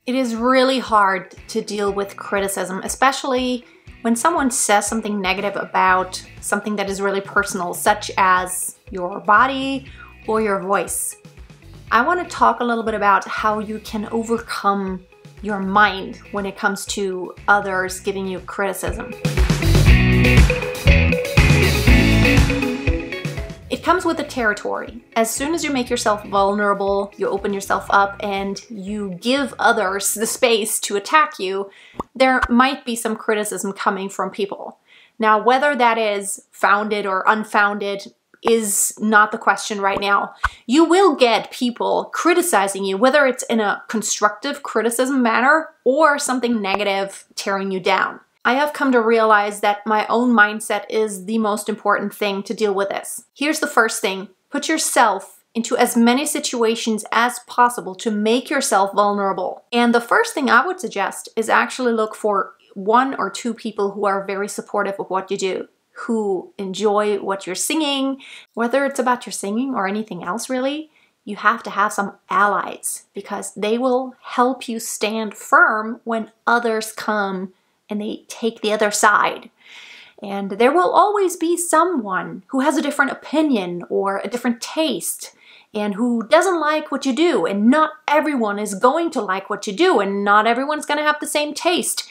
It is really hard to deal with criticism, especially when someone says something negative about something that is really personal, such as your body or your voice. I want to talk a little bit about how you can overcome your mind when it comes to others giving you criticism. It comes with the territory. As soon as you make yourself vulnerable, you open yourself up and you give others the space to attack you, there might be some criticism coming from people. Now, whether that is founded or unfounded is not the question right now. You will get people criticizing you, whether it's in a constructive criticism manner or something negative tearing you down. I have come to realize that my own mindset is the most important thing to deal with this. Here's the first thing. Put yourself into as many situations as possible to make yourself vulnerable. And the first thing I would suggest is actually look for 1 or 2 people who are very supportive of what you do, who enjoy what you're singing. Whether it's about your singing or anything else really, you have to have some allies because they will help you stand firm when others come and they take the other side. And there will always be someone who has a different opinion or a different taste and who doesn't like what you do. And not everyone is going to like what you do, and not everyone's going to have the same taste.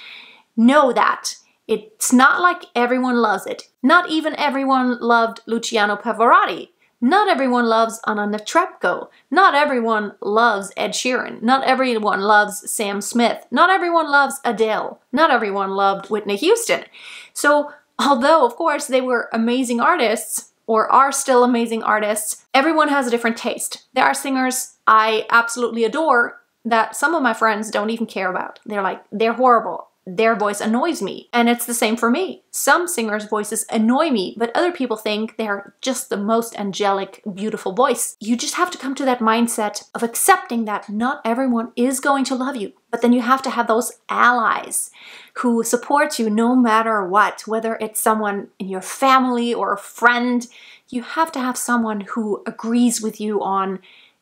Know that. It's not like everyone loves it. Not even everyone loved Luciano Pavarotti. Not everyone loves Anna Netrebko. Not everyone loves Ed Sheeran. Not everyone loves Sam Smith. Not everyone loves Adele. Not everyone loved Whitney Houston. So, although, of course, they were amazing artists, or are still amazing artists, everyone has a different taste. There are singers I absolutely adore that some of my friends don't even care about. They're like, they're horrible. Their voice annoys me. And it's the same for me. Some singers' voices annoy me, but other people think they're just the most angelic, beautiful voice. You just have to come to that mindset of accepting that not everyone is going to love you. But then you have to have those allies who support you no matter what, whether it's someone in your family or a friend. You have to have someone who agrees with you on,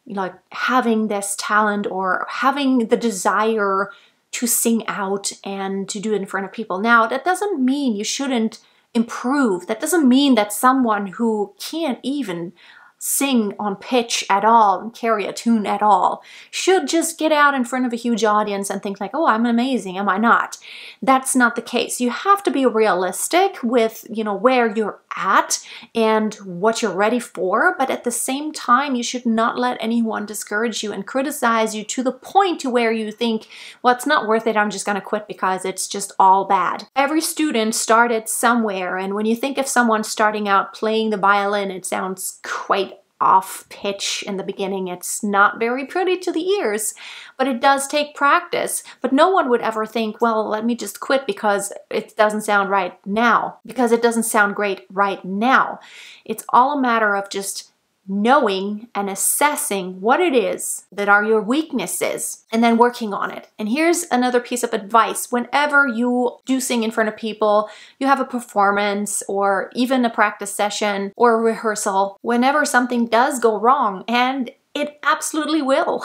like, having this talent or having the desire to sing out and to do it in front of people. Now, that doesn't mean you shouldn't improve. That doesn't mean that someone who can't even sing on pitch at all and carry a tune at all should just get out in front of a huge audience and think like, oh, I'm amazing, am I not? That's not the case. You have to be realistic with, where you're at and what you're ready for, but at the same time, you should not let anyone discourage you and criticize you to the point to where you think, well, it's not worth it, I'm just gonna quit because it's just all bad. Every student started somewhere, and when you think of someone starting out playing the violin, it sounds quite off pitch in the beginning. It's not very pretty to the ears, but it does take practice. But no one would ever think, well, let me just quit because it doesn't sound right now, because it doesn't sound great right now. It's all a matter of just knowing and assessing what it is that are your weaknesses and then working on it. And here's another piece of advice. Whenever you do sing in front of people, you have a performance or even a practice session or a rehearsal, whenever something does go wrong, and it absolutely will,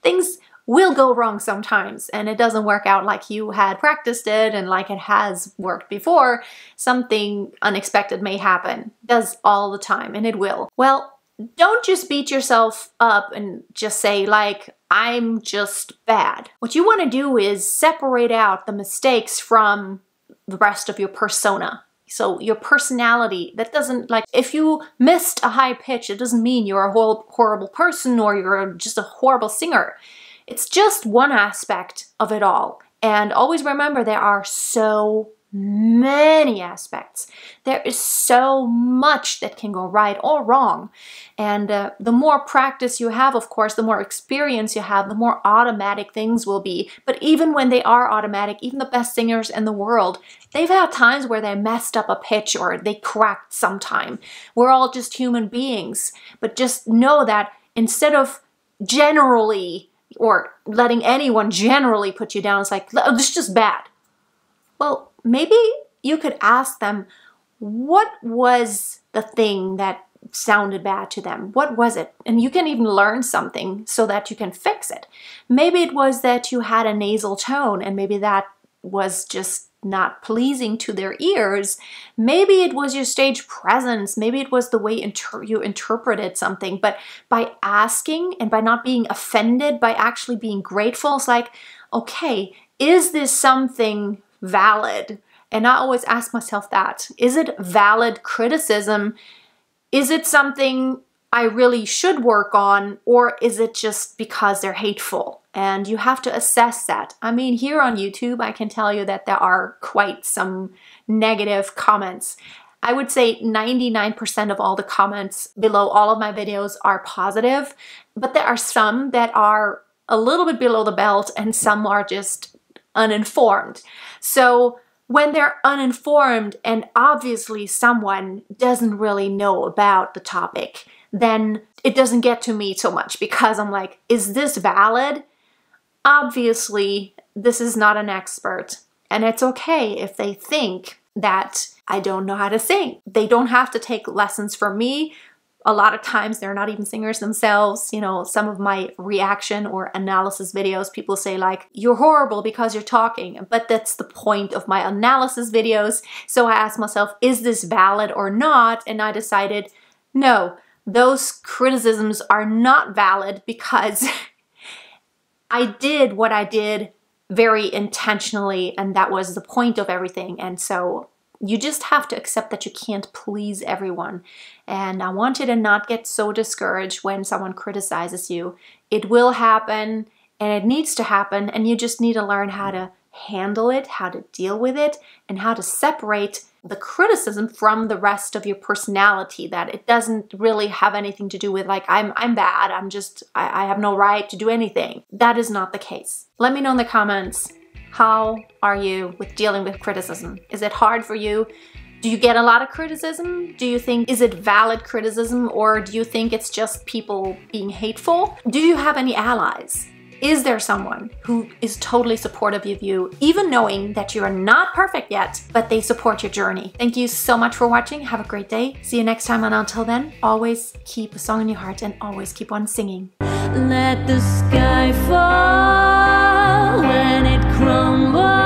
things will go wrong sometimes, and it doesn't work out like you had practiced it and like it has worked before. Something unexpected may happen. It does all the time, and it will. Well, don't just beat yourself up and just say like, I'm just bad. What you want to do is separate out the mistakes from the rest of your persona. So your personality, that doesn't, like, if you missed a high pitch, it doesn't mean you're a horrible person or you're just a horrible singer. It's just one aspect of it all. And always remember, there are so many aspects. There is so much that can go right or wrong. And the more practice you have, of course, the more experience you have, the more automatic things will be. But even when they are automatic, even the best singers in the world, they've had times where they messed up a pitch or they cracked sometime. We're all just human beings. But just know that instead of generally or letting anyone generally put you down, it's like, oh, this is just bad. Well, maybe you could ask them, what was the thing that sounded bad to them? What was it? And you can even learn something so that you can fix it. Maybe it was that you had a nasal tone and maybe that was just not pleasing to their ears. Maybe it was your stage presence. Maybe it was the way you interpreted something. But by asking and by not being offended, by actually being grateful, it's like, okay, is this something valid? And I always ask myself that. Is it valid criticism? Is it something I really should work on, or is it just because they're hateful? And you have to assess that. I mean, here on YouTube, I can tell you that there are quite some negative comments. I would say 99% of all the comments below all of my videos are positive, but there are some that are a little bit below the belt and some are just uninformed. So when they're uninformed and obviously someone doesn't really know about the topic, then it doesn't get to me so much because I'm like, is this valid? Obviously, this is not an expert, and it's okay if they think that I don't know how to sing. They don't have to take lessons from me. A lot of times they're not even singers themselves. You know, some of my reaction or analysis videos, people say like, you're horrible because you're talking, but that's the point of my analysis videos. So I asked myself, is this valid or not? And I decided, no, those criticisms are not valid because I did what I did very intentionally, and that was the point of everything. And so you just have to accept that you can't please everyone. And I want you to not get so discouraged when someone criticizes you. It will happen, and it needs to happen, and you just need to learn how to handle it, how to deal with it, and how to separate the criticism from the rest of your personality, that it doesn't really have anything to do with like, I'm bad, I have no right to do anything. That is not the case. Let me know in the comments, how are you with dealing with criticism? Is it hard for you? Do you get a lot of criticism? Do you think, is it valid criticism, or do you think it's just people being hateful? Do you have any allies? Is there someone who is totally supportive of you, even knowing that you are not perfect yet, but they support your journey? Thank you so much for watching. Have a great day. See you next time, and until then, always keep a song in your heart and always keep on singing. Let the sky fall when it crumbles.